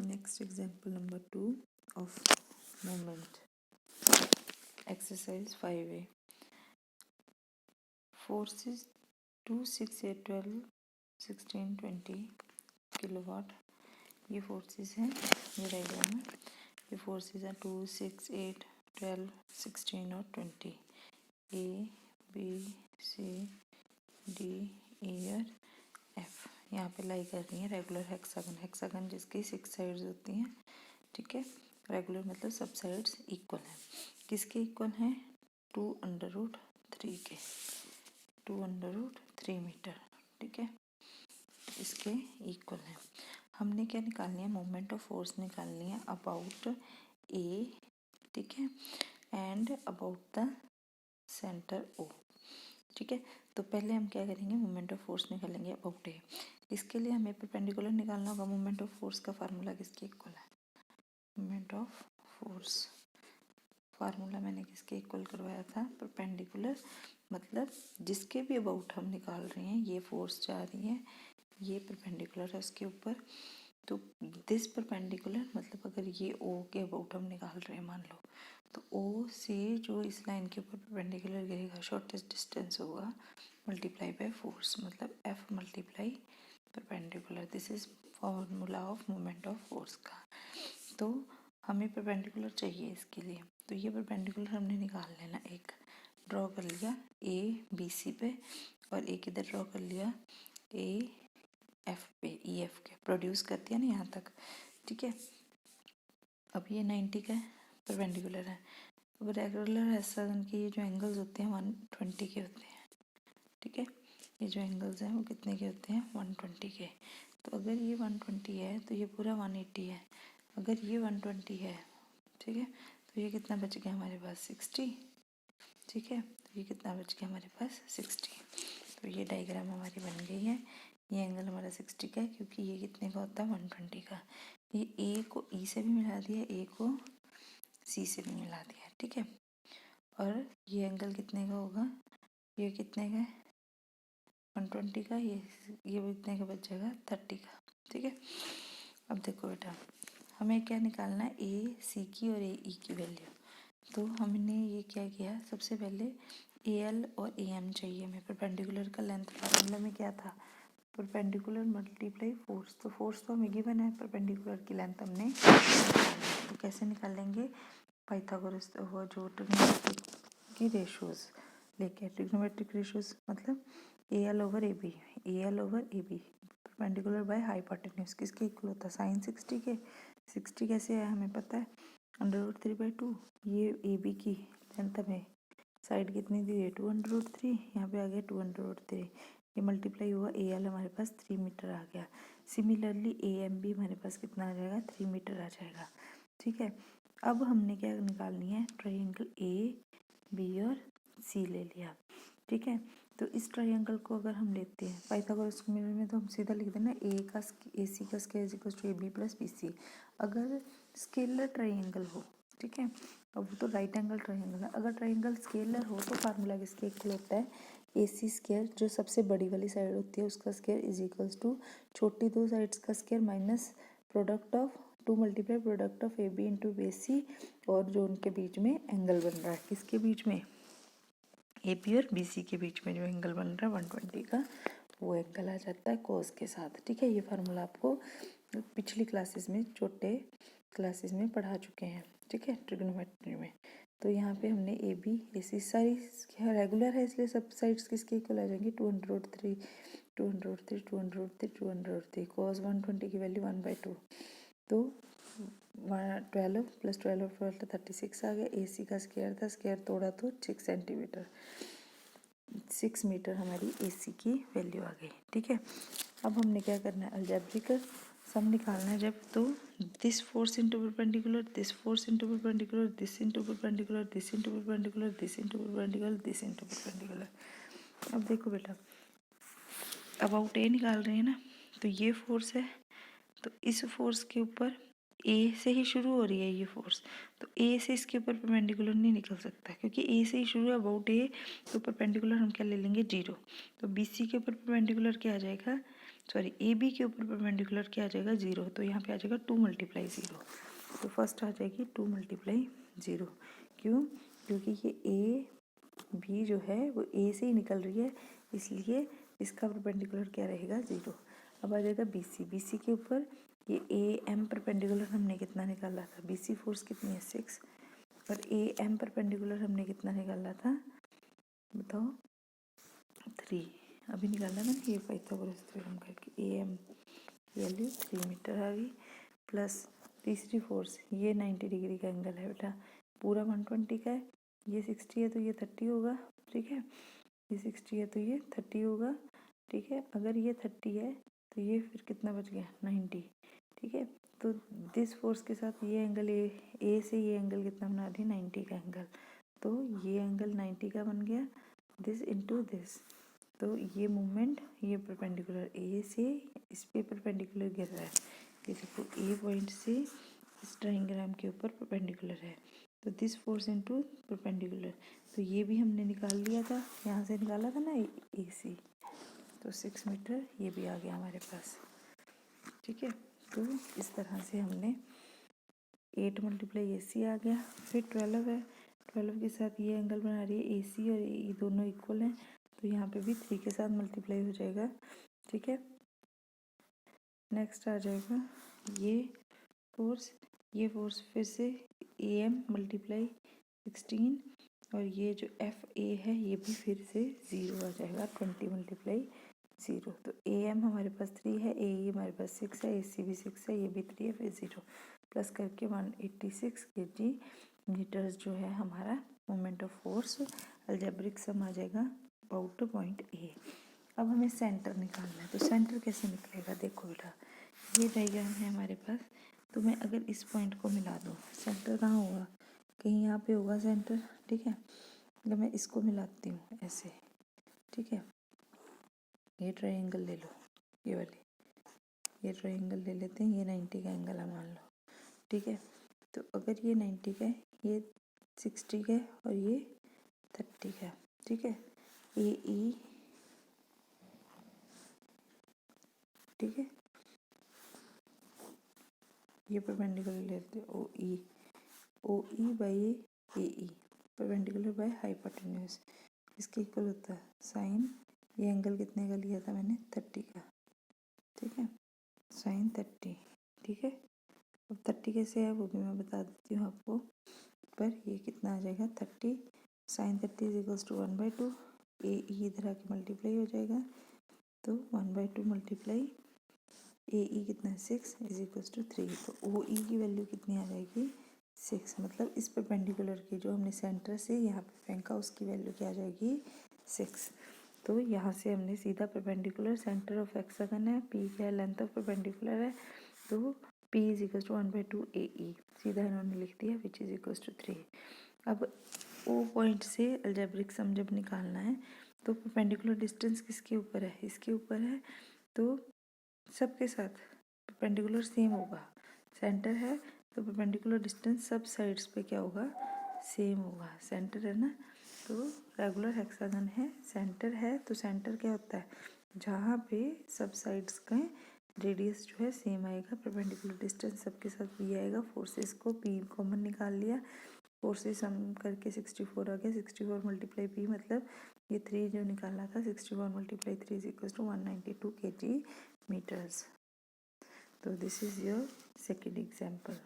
Next example number 2 of moment. Exercise 5A. Forces 2, 6, 8, 12, 16, 20 kilowatt ये forces हैं। ये diagram है। ये फोर्सेस हैं 2, 6, 8, 12, 16 और 20। A, B, C, D, E और F यहाँ पे लाई कर रही है रेगुलर हेक्सागन। हेक्सागन जिसकी 6 साइड्स होती हैं, ठीक है। रेगुलर मतलब सब साइड्स इक्वल हैं। किसके इक्वल हैं? 2√3 के, 2√3 मीटर, ठीक है। इसके इक्वल है। हमने क्या निकालनी है? मोमेंट ऑफ फोर्स निकालनी है अबाउट ए, ठीक है, and about the centre O, ठीक है। तो पहले हम क्या करेंगे? मोमेंट ऑफ फोर्स निकालेंगे अबाउट ए। इसके लिए हमें परपेंडिकुलर निकालना होगा। मोमेंट ऑफ फोर्स का फार्मूला किसके इक्वल है? मोमेंट ऑफ फोर्स फार्मूला मैंने किसके इक्वल करवाया था? परपेंडिकुलर, मतलब जिसके भी अबाउट हम निकाल रहे हैं, ये फोर्स जा रही है, ये परपेंडिकुलर है उसके ऊपर, तो दिस परपेंडिकुलर मतलब अगर ये ओ के अबाउट हम निकाल रहे हैं मान लो, तो ओ से जो इस लाइन के ऊपर परपेंडिकुलर गिरेगा, शॉर्टेस्ट डिस्टेंस होगा, मल्टीप्लाई बाय फोर्स, मतलब F multiply perpendicular. This is formula of moment of force का। तो हमें परपेंडिकुलर चाहिए इसके लिए, तो ये परपेंडिकुलर हमने निकाल लेना। एक ड्रॉ कर लिया ए बी सी पे, और एक इधर ड्रॉ कर लिया ए एफ पे, ई एफ के, प्रोड्यूस कर दिया ना यहाँ तक, ठीक है। अब ये 90 का परपेंडिकुलर है। अब रेगुलर हेक्सागन के ये जो एंगल्स होते हैं 120 के होते हैं, ठीक है। ये जो एंगल्स हैं वो कितने के होते हैं? 120 के। तो अगर ये 120 है तो ये पूरा 180 है। अगर ये 120 है, ठीक है, तो ये कितना बच गया हमारे पास? 60, ठीक है। तो ये कितना बच गया हमारे पास? 60। तो ये डायग्राम हमारी बन गई है। ये एंगल हमारा 60 का है, क्योंकि ये कितने का होता है? 120 का। ये ए को ई से भी मिला दिया, ए को सी से भी मिला दिया, ठीक है। और ये एंगल कितने का होगा? ये कितने का है? 120 का। ये कितने का बच जाएगा? 30 का, ठीक है। अब देखो बेटा, हमें क्या निकालना है? ए सी की और ए ई की वैल्यू। तो हमने ये क्या किया? सबसे पहले ए एल और ए एम चाहिए हमें। परपेंडिकुलर का लेंथ फार्मूला में क्या था? Perpendicular multiply force. तो फोर्स तो हमें गिवन है, परपेंडिकुलर की लेंथ हमने, तो कैसे निकालेंगे? पाइथागोरस वो जो ट्रिग्नोमेट्रिक की रेशोज लेके, ट्रिग्नोमेट्रिक रेशोज मतलब A L over A B, A L over A B, perpendicular by hypotenuse किसके इक्वल होता है? साइन 60 के। 60 कैसे है हमें पता है? √3/2। ये ए बी की लेंथ हमें साइड कितनी दी है? 2√3। यहाँ पे आ गया 2√3। ये मल्टीप्लाई हुआ, ए एल हमारे पास 3 मीटर आ गया। सिमिलरली ए एम भी हमारे पास कितना आ जाएगा? 3 मीटर आ जाएगा, ठीक है। अब हमने क्या निकालनी है? ट्रायंगल ए बी और सी ले लिया, ठीक है। तो इस ट्रायंगल को अगर हम लेते हैं पाइथागोरस के मेथड में, तो हम सीधा लिख देना ए सी का square is equal to A B plus B C. अगर स्केलर ट्रायंगल हो, ठीक है, अब वो तो राइट एंगल ट्रायंगल है, अगर ट्रायंगल स्केलर हो तो फार्मूला किसके इक्वल होता है? ए सी स्क्वायर, जो सबसे बड़ी वाली साइड होती है उसका स्क्वायर इज इक्वल्स टू छोटी दो साइड्स का square minus product of 2 multiply product of A B into B C, और जो उनके बीच में एंगल बन रहा है, किसके बीच में? ए पी और बी सी के बीच में जो एंगल बन रहा है 120 का, वो एंगल आ जाता है कोस के साथ, ठीक है। ये फार्मूला आपको पिछली क्लासेस में, छोटे क्लासेस में पढ़ा चुके हैं, ठीक है, ट्रिग्नोमेट्री में। तो यहाँ पे हमने ए बी ए सी सारी रेगुलर है, इसलिए सब साइड्स किसके इक्वल आ जाएंगी? 2√3, 2√3, 2√3, 2√3। cos 120 की वैल्यू 1/2, तो 12 + 12 और 12 36 आ गया। ए सी का स्क्वायर था, स्क्वायर तोड़ा तो 6 सेंटीमीटर, 6 मीटर हमारी ए सी की वैल्यू आ गई, ठीक है। अब हमने क्या करना है? अलजेब्रिक सम निकालना है जब, तो this force into perpendicular, this force into perpendicular, this into perpendicular, this into perpendicular, this into perpendicular, this into perpendicular. अब देखो बेटा, अबाउट ए निकाल रहे हैं ना, तो ये फोर्स है, तो इस फोर्स के ऊपर ए से ही शुरू हो रही है ये फोर्स, तो ए से इसके ऊपर परपेंडिकुलर नहीं निकल सकता, क्योंकि ए से ही शुरू है अबाउट ए, तो परपेंडिकुलर हम क्या ले लेंगे? 0। तो बी सी के ऊपर परपेंडिकुलर क्या आ जाएगा? सॉरी ए बी के ऊपर परपेंडिकुलर क्या आ जाएगा 0, तो यहाँ पे आ जाएगा 2 × 0। तो फर्स्ट आ जाएगी 2 × 0। क्यों? क्योंकि ये ए बी जो है वो ए से ही निकल रही है, इसलिए इसका परपेंडिकुलर क्या रहेगा 0। अब आ जाएगा बी सी, बी सी के ऊपर ये ए एम परपेंडिकुलर हमने कितना निकाला था, बी सी फोर्स कितनी है 6, और ए एम परपेंडिकुलर हमने कितना निकाला था बताओ 3। अभी निकाला ना ये पाइथागोरस थ्योरम करके, ए एम वैल्यू 3 मीटर आ गई, प्लस तीसरी फोर्स ये 90 डिग्री का एंगल है बेटा, पूरा 120 का है, ये 60 है तो ये 30 होगा, ठीक है, ये 60 है तो ये 30 होगा, ठीक है। अगर ये 30 है तो ये फिर कितना बच गया 90, ठीक है। तो दिस फोर्स के साथ ये एंगल ए से ये एंगल कितना बना रही 90 का एंगल, तो ये एंगल 90 का बन गया, दिस इनटू दिस। तो ये मूवमेंट ये परपेंडिकुलर ए से इस पे परपेंडिकुलर गिर रहा है, ये देखो ए पॉइंट से इस ट्रायंग्राम के ऊपर परपेंडिकुलर है, तो दिस फोर्स इनटू परपेंडिकुलर, तो ये भी हमने निकाल लिया था, यहाँ से निकाला था ना ए सी, तो 6 मीटर ये भी आ गया हमारे पास, ठीक है। तो इस तरह से हमने 8 × ए सी आ गया, फिर 12 है, 12 के साथ ये एंगल बना रही है ए सी और ए दोनों इक्वल हैं, तो यहाँ पे भी 3 के साथ मल्टीप्लाई हो जाएगा, ठीक है। नेक्स्ट आ जाएगा ये फोर्स फिर से ए एम × 16, और ये जो एफ ए है ये भी फिर से 0 आ जाएगा, 20 × 0। तो ए एम हमारे पास 3 है, ए ई हमारे पास 6 है, ए सी भी 6 है, ये भी 3 है, फिर 0 प्लस करके 186 kg मीटर्स जो है हमारा मोमेंट ऑफ फोर्स अलजेब्रिक सम आ जाएगा अबाउट पॉइंट ए। अब हमें सेंटर निकालना है, तो सेंटर कैसे निकलेगा, देखो बेटा ये डायग्राम है हमारे पास, तो मैं अगर इस पॉइंट को मिला दूँ, सेंटर कहाँ होगा, कहीं यहाँ पे होगा सेंटर, ठीक है। अगर मैं इसको मिलाती हूँ ऐसे, ठीक है, ये ट्रायंगल ले लो, ये वाली, ये ट्रायंगल ले लेते हैं, ये 90 का एंगल है मान लो, ठीक है। तो अगर ये 90 का है, ये 60 का है और ये 30 का है, ठीक है, ए ई, ठीक है, ये परपेंडिकुलर लेते हैं O E by A E, perpendicular by hypotenuse, इसके इक्वल होता है साइन, ये एंगल कितने का लिया था मैंने 30 का, ठीक है, साइन 30, ठीक है। अब 30 कैसे है वो भी मैं बता देती हूँ आपको, पर ये कितना आ जाएगा 30, साइन 30 = 1/2, ए ई इधर आके मल्टीप्लाई हो जाएगा, तो 1/2 मल्टीप्लाई ए ई कितना है 6 = 3, तो ओ ई की वैल्यू कितनी आ जाएगी 6, मतलब इस परपेंडिकुलर की जो हमने सेंटर से यहाँ पे फेंका उसकी वैल्यू क्या आ जाएगी 6। तो यहाँ से हमने सीधा परपेंडिकुलर सेंटर ऑफ हेक्सागन है, पी क्या है लेंथ ऑफ परपेंडिकुलर है, तो P = 1/2 ए ई, सीधा इन्होंने लिख दिया विच = 3। अब ओ पॉइंट से अलजेब्रिक सम जब निकालना है तो परपेंडिकुलर डिस्टेंस किसके ऊपर है, इसके ऊपर है, तो सबके साथ परपेंडिकुलर सेम होगा, सेंटर है तो परपेंडिकुलर डिस्टेंस सब साइड्स पे क्या होगा सेम होगा, सेंटर है ना, तो रेगुलर हेक्सागन है, सेंटर है तो सेंटर क्या होता है जहाँ पे सब साइड्स का रेडियस जो है सेम आएगा, परपेंडिकुलर डिस्टेंस सबके साथ भी आएगा, फोर्सेस को पी कॉमन निकाल लिया, फोर्सेस सम करके 64 आ गया, 64 × P मतलब ये 3 जो निकाला था 64 × 3 = 192 kg मीटर्स। तो this is your second example.